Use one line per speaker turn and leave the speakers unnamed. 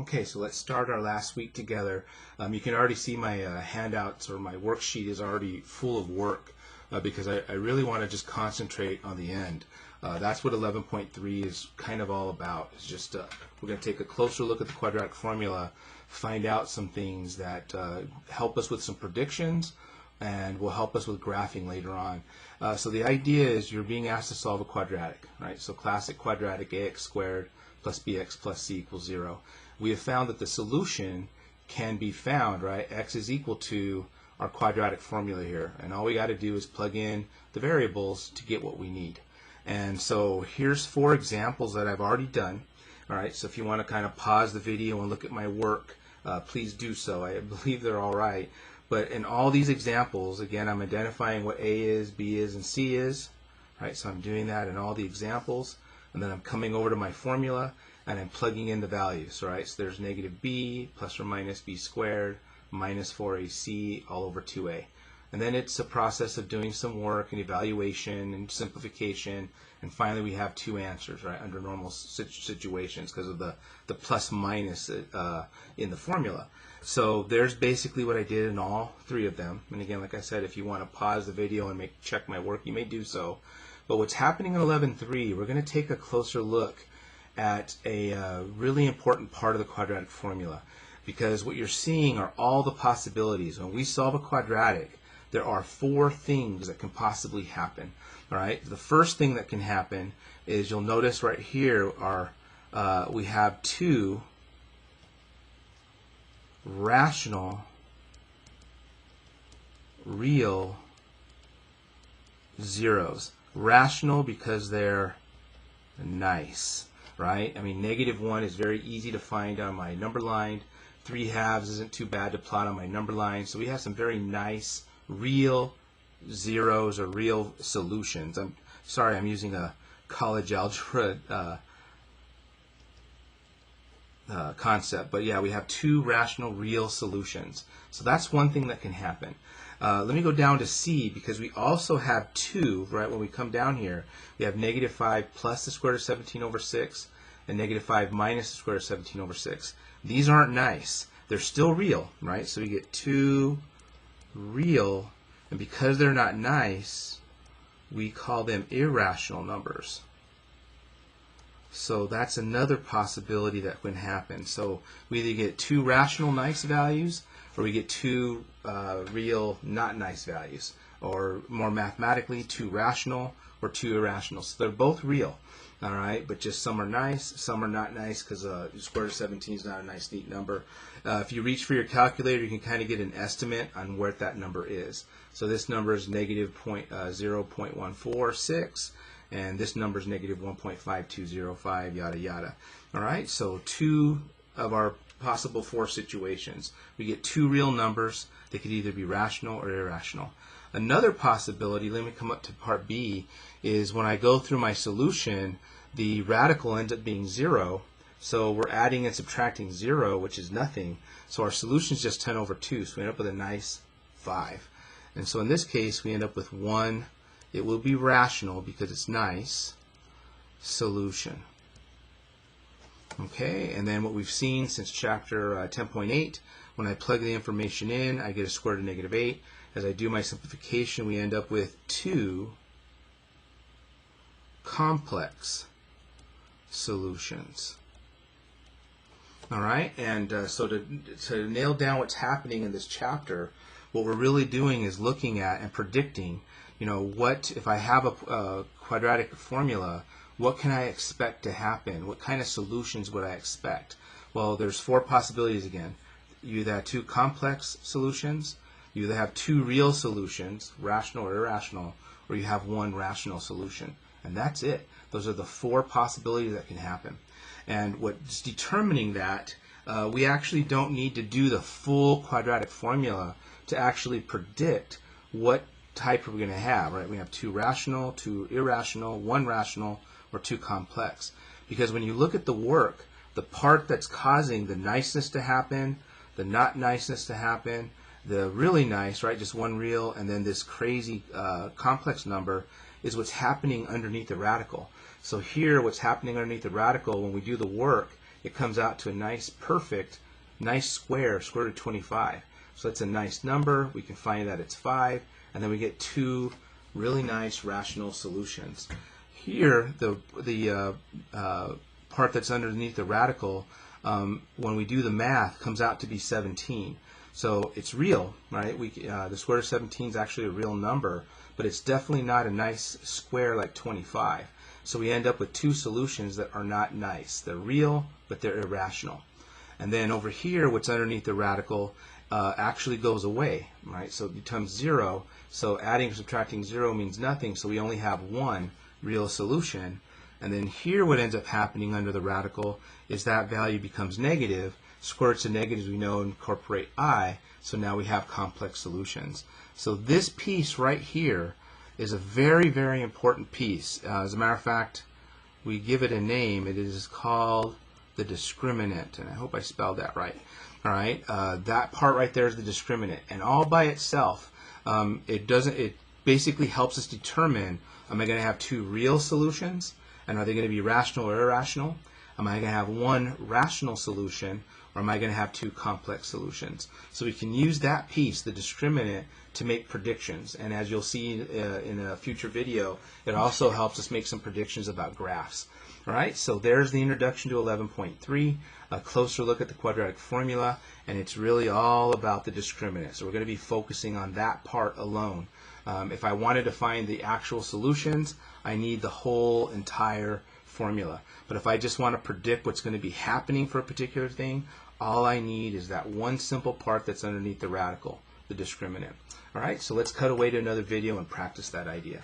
Okay, so let's start our last week together. You can already see my handouts or my worksheet is already full of work because I really want to just concentrate on the end. That's what 11.3 is kind of all about. It's just we're going to take a closer look at the quadratic formula, find out some things that help us with some predictions and will help us with graphing later on. So the idea is you're being asked to solve a quadratic, right? So classic quadratic, ax squared plus bx plus c equals 0. We have found that the solution can be found, right? X is equal to our quadratic formula here. And all we got to do is plug in the variables to get what we need. And so here's 4 examples that I've already done. All right, so if you want to kind of pause the video and look at my work, please do so. I believe they're all right. But in all these examples, again, I'm identifying what A is, B is, and C is. Right, so I'm doing that in all the examples. And then I'm coming over to my formula and I'm plugging in the values, right? So there's negative b plus or minus b squared minus 4ac all over 2a. And then it's a process of doing some work and evaluation and simplification. And finally we have 2 answers, right, under normal situations because of the plus minus in the formula. So there's basically what I did in all 3 of them. And again, like I said, if you want to pause the video and check my work, you may do so. But what's happening in 11.3, we're going to take a closer look at a really important part of the quadratic formula, because what you're seeing are all the possibilities. When we solve a quadratic, there are 4 things that can possibly happen. All right. The first thing that can happen is you'll notice right here are we have 2 rational, real zeros. Rational because they're nice, right? I mean, -1 is very easy to find on my number line. 3/2 isn't too bad to plot on my number line. So we have some very nice real zeros or real solutions. I'm sorry, I'm using a college algebra concept, but yeah, we have 2 rational real solutions. So that's one thing that can happen. Let me go down to C, because we also have 2, right? When we come down here, we have -5 plus the square root of 17 over 6 and -5 minus the square root of 17 over 6. These aren't nice. They're still real, right? So we get 2 real, and because they're not nice, we call them irrational numbers. So that's another possibility that can happen. So we either get 2 rational nice values, or we get 2 real not nice values, or more mathematically 2 rational or 2 irrational. So they're both real, all right, but just some are nice, some are not nice, because square root of 17 is not a nice neat number. If you reach for your calculator, you can kind of get an estimate on where that number is. So this number is -0.146, and this number is -1.5205, yada yada. All right, so 2 of our possible 4 situations. We get 2 real numbers. They could either be rational or irrational. Another possibility, let me come up to part B, is when I go through my solution, the radical ends up being 0. So we're adding and subtracting 0, which is nothing. So our solution is just 10 over 2. So we end up with a nice 5. And so in this case, we end up with 1. It will be rational because it's nice. Solution. Okay, and then what we've seen since chapter 10.8, when I plug the information in, I get a square root of -8. As I do my simplification, we end up with 2 complex solutions. All right, and so to nail down what's happening in this chapter, what we're really doing is looking at and predicting, you know, what if I have a quadratic formula, what can I expect to happen? What kind of solutions would I expect? Well, there's 4 possibilities again. You either have 2 complex solutions, you either have 2 real solutions, rational or irrational, or you have 1 rational solution. And that's it. Those are the 4 possibilities that can happen. And what's determining that, we actually don't need to do the full quadratic formula to actually predict what type we're going to have, right? We have 2 rational, 2 irrational, 1 rational, or 2 complex. Because when you look at the work, the part that's causing the niceness to happen, the not niceness to happen, the really nice, right, just 1 real, and then this crazy complex number is what's happening underneath the radical. So here, what's happening underneath the radical when we do the work it comes out to a nice, perfect, nice square root of 25. So that's a nice number. We can find that it's 5, and then we get two really nice rational solutions. Here, the part that's underneath the radical, when we do the math, comes out to be 17. So it's real, right? The square root of 17 is actually a real number, but it's definitely not a nice square like 25. So we end up with two solutions that are not nice. They're real, but they're irrational. And then over here, what's underneath the radical actually goes away, right? So it becomes 0. So adding or subtracting 0 means nothing, so we only have one real solution. And then here what ends up happening under the radical is that value becomes negative. Square roots of negatives we know incorporate I, so now we have complex solutions. So this piece right here is a very, very important piece. As a matter of fact, we give it a name. It is called the discriminant, and I hope I spelled that right. All right, that part right there is the discriminant, and all by itself, it basically helps us determine: am I going to have two real solutions, and are they going to be rational or irrational? Am I going to have one rational solution, or am I going to have two complex solutions? So we can use that piece, the discriminant, to make predictions. And as you'll see in a future video, it also helps us make some predictions about graphs. All right, so there's the introduction to 11.3, a closer look at the quadratic formula, and it's really all about the discriminant. So we're going to be focusing on that part alone. If I wanted to find the actual solutions, I need the whole entire formula. But if I just want to predict what's going to be happening for a particular thing, all I need is that one simple part that's underneath the radical, the discriminant. All right, so let's cut away to another video and practice that idea.